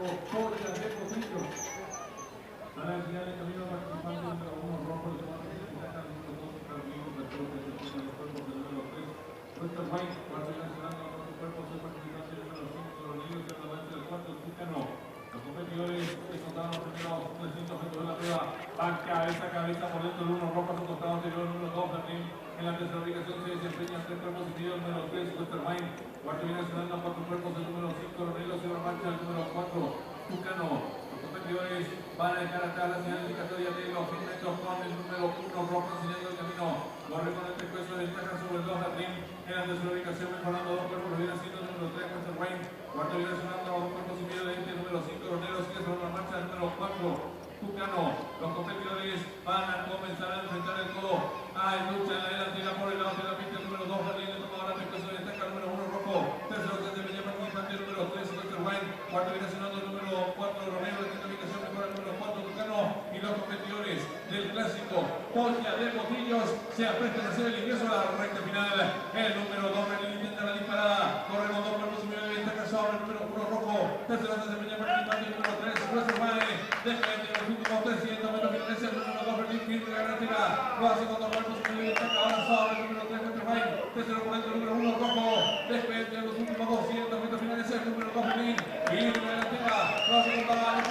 Coria de Potillo. Para el final de camino participante número 1, Rojo de Juan, destaca el número 2, Carolino, Bertolo, de los cuerpos del número 3, Winter White, cuarto y nacional, con su cuerpo, su participante número 5, Rodríguez, el avance del cuarto, Tucano. Los competidores que contaron los primeros 300 metros de la prueba, van cabeza a cabeza por dentro del 1, Rojo a su costado anterior, número 2, Berlín. En la tercera ubicación se desempeña 3 cuerpos y medio, el número 3, Winter White. Cuarto y nacional, 4 cuerpos, el número 5, Rodríguez, se marcha el número 4, Tucano. Competidores van a dejar atrás la señal indicatoria de los 100 metros con el número 1 Rojo enseñando el camino. Corre con el peso de destaca sobre el 2 Jardín. En la tercera ubicación mejorando 2 cuerpos, lo viene haciendo el número 3 Winter Wayne. Cuarto viene sonando 2 cuerpos y medio de este número 5 Ronero. Sigue sobre la marcha el número 4 Tucano. Los competidores van a comenzar a enfrentar el codo. Hay lucha en la delantera por el lado de la pista. El número 2 Jardín. El tomador de peso de destaca el número 1 Rojo. Tercero se desempeña participante el número 3 Winter Wayne. Cuarto viene sonando el número 4 Ronero. En esta ubicación mejora el número 4 Tucano. Y los competidores del clásico Coria de Potillos se aprestan a hacer el ingreso a la recta final. El número 2 Berlín intenta la disparada. Corre con 2 cuerpos y medio de destaca sobre el número 1 Rojo. Tercero se desempeña participante el número 3 Winter Wayne. Después de los últimos 300 metros finales el número 2 Berlín firme la carretera. Lo hace con 2 cuerpos y medio de destaca ahora sobre el número 3 Winter Wayne. Tercero por dentro el número 1 Rojo. Después de los últimos 200 metros finales el número 2 Berlín. Y la carretera lo hace con 2